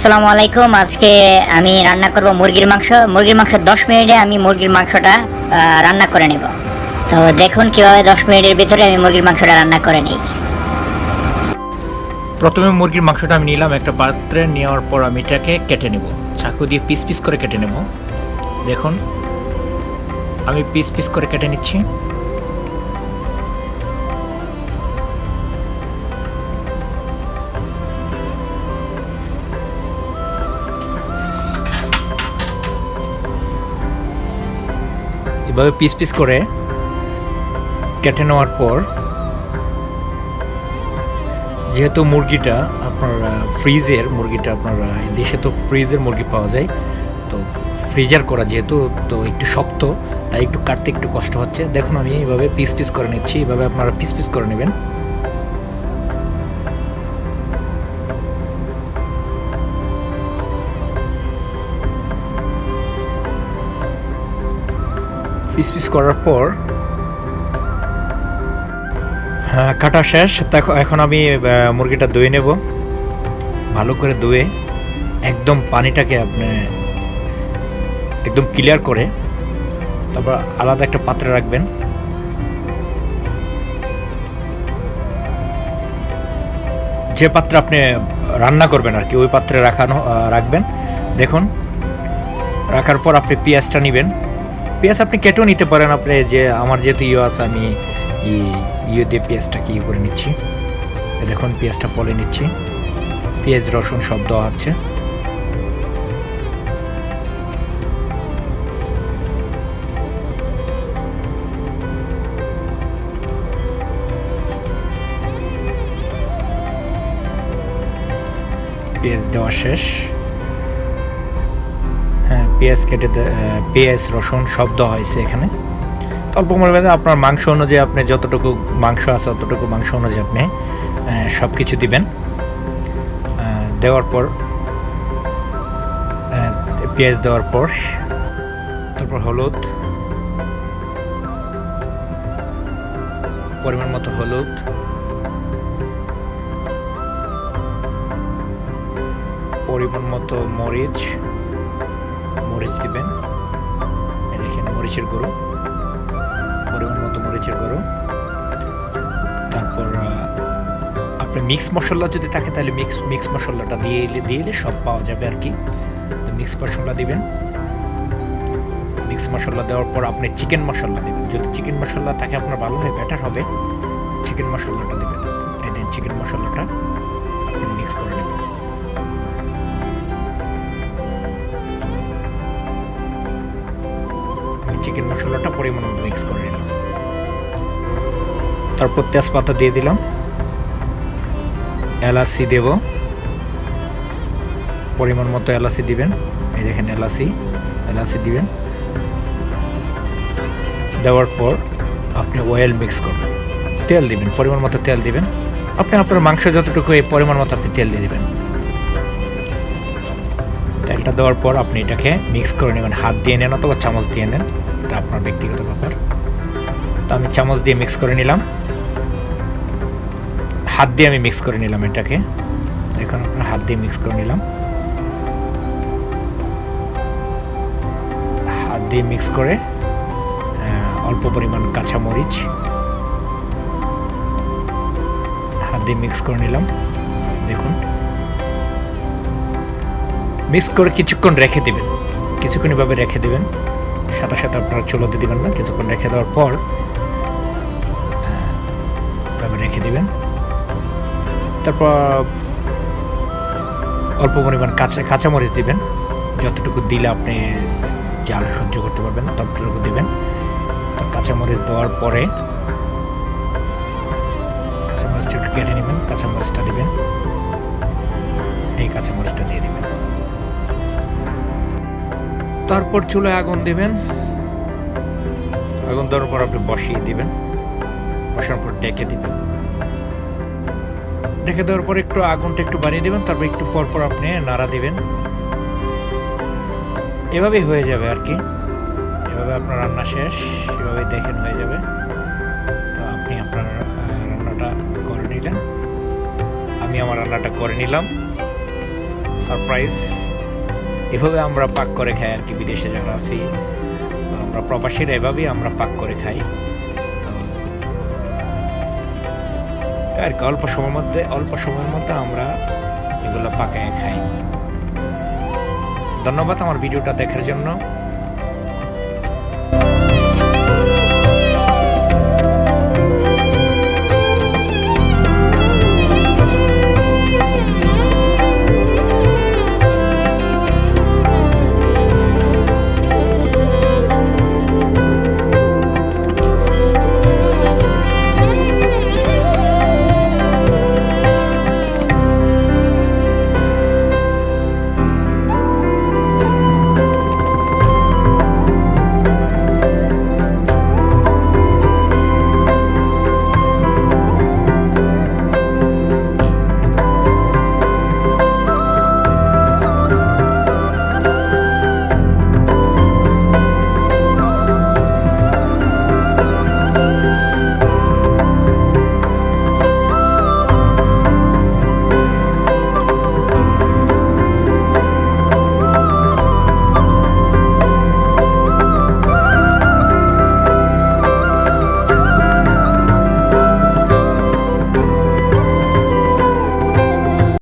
আসসালামু আলাইকুম। আজকে আমি রান্না করব মুরগির মাংস। 10 মিনিটে আমি মুরগির মাংসটা রান্না করে নেব। তো দেখুন কিভাবে 10 মিনিটের ভিতরে আমি মুরগির মাংসটা রান্না করে নিই। প্রথমে মুরগির মাংসটা আমি নিলাম একটা পাত্রে, নেওয়ার পর আমি এটাকে কেটে নেব, চাকু দিয়ে পিস পিস করে কেটে নেব। দেখুন আমি পিস পিস করে কেটে নিচ্ছি। এভাবে পিস পিস করে কেটে নেওয়ার পর, যেহেতু মুরগিটা আপনার ফ্রিজের মুরগিটা, আপনার দেশে তো ফ্রিজের মুরগি পাওয়া যায়, তো ফ্রিজার করা যেহেতু তো একটু শক্ত, তাই একটু কাটতে একটু কষ্ট হচ্ছে। দেখুন আমি এইভাবে পিস পিস করে নিচ্ছি, এইভাবে আপনারা পিস পিস করে নেবেন। পিস পিস করার পর কাটা শেষ। এখন আমি মুরগিটা ধুয়ে নেব, ভালো করে ধুয়ে একদম পানিটাকে আপনি একদম ক্লিয়ার করে তারপর আলাদা একটা পাত্রে রাখবেন। যে পাত্রে আপনি রান্না করবেন আর কি, ওই পাত্রে রাখবেন। দেখুন রাখার পর আপনি পেঁয়াজটা নেবেন। পেঁয়াজ আপনি কেটেও নিতে পারেন, আপনি যে আমার যেহেতু আছে আমি দিয়ে পেঁয়াজটাকে করে নিচ্ছি। দেখুন পেঁয়াজটা পলে নিচ্ছি, পেঁয়াজ রসুন সব দেওয়া হচ্ছে। পেঁয়াজ দেওয়া শেষ। হ্যাঁ, পেঁয়াজ পেঁয়াজ রসুন সব দেওয়া হয়েছে এখানে। অল্প পরিমাণে আপনার মাংস অনুযায়ী, আপনি যতটুকু মাংস আছে ততটুকু মাংস অনুযায়ী আপনি সব কিছু দিবেন। দেওয়ার পর পেঁয়াজ দেওয়ার পর তারপর হলুদ, পরিমাণ মতো হলুদ, পরিমাণ মতো মরিচ দিবেন। দেখেন মরিচের গুঁড়ো, পরিমাণ মতো মরিচের গুঁড়ো। তারপর আপনি মিক্স মশলা যদি থাকে তাহলে মিক্স মশলাটা দিয়ে সব পাওয়া যাবে আর কি। তো মিক্স মশলা দিবেন। মিক্স মশলা দেওয়ার পর আপনি চিকেন মশলা দিবেন। যদি চিকেন মশলা থাকে আপনার ভালো হয়, বেটার হবে। চিকেন মশলাটা দিবেন। এই দেন চিকেন মশলাটা আপনি মিক্স করে নেবেন। চিকেন মশলাটা পরিমাণ মতো মিক্স করে নিলাম। তারপর তেজপাতা দিয়ে দিলাম, এলাচি দেব, পরিমাণ মতো এলাচি দিবেন। এই দেখেন এলাচি দিবেন। দেওয়ার পর আপনি অয়েল মিক্স করবেন, তেল দিবেন, পরিমাণ মতো তেল দিবেন। আপনি আপনার মাংস যতটুকু এই পরিমাণ মতো আপনি তেল দিয়ে দিবেন। তেলটা দেওয়ার পর আপনি এটাকে মিক্স করে নেবেন। হাত দিয়ে নেন অথবা চামচ দিয়ে নেন, এটা আপনার ব্যক্তিগত ব্যাপার। তো আমি চামচ দিয়ে মিক্স করে নিলাম, হাত দিয়ে আমি মিক্স করে নিলাম এটাকে। দেখুন আপনার হাত দিয়ে মিক্স করে নিলাম। হাত দিয়ে মিক্স করে অল্প পরিমাণ কাঁচামরিচ হাত দিয়ে মিক্স করে নিলাম। দেখুন মিক্স করে কিছুক্ষণ রেখে দেবেন, কিছুক্ষণ এভাবে রেখে দেবেন। সাথে সাথে আপনারা চুলোতে দিবেন না, কিছুক্ষণ রেখে দেওয়ার পর এভাবে রেখে দিবেন। তারপর অল্প পরিমাণ কাঁচামরিচ দিবেন, যতটুকু দিলে আপনি জাল সহ্য করতে পারবেন ততটুকু দিবেন। তো কাঁচামরিচ দেওয়ার পরে কাঁচামরিচটা একটু কেটে নেবেন, কাঁচামরিচটা দিবেন। এই কাঁচামরিচটা দিয়ে দিবেন। তারপর চুলায় আগুন দিবেন। আগুন দেওয়ার পর আপনি বসিয়ে দিবেন, বসানোর পর ডেকে দিবেন। ডেকে দেওয়ার পর একটু আগুনটা একটু বাড়িয়ে দেবেন, তারপর একটু পর পর আপনি নাড়া দিবেন। এভাবেই হয়ে যাবে আর কি। এভাবে আপনার রান্না শেষ, এভাবে দেখেন হয়ে যাবে। তো আপনি আপনার রান্নাটা করে নিলেন, আমি আমার রান্নাটা করে নিলাম। সারপ্রাইজ। এভাবে আমরা পাক করে খাই আর কি, বিদেশে যারা আছি আমরা প্রবাসীরা এভাবেই আমরা পাক করে খাই। তো আর কি অল্প সময়ের মধ্যে আমরা এগুলো পাকায় খাই। ধন্যবাদ আমার ভিডিওটা দেখার জন্য।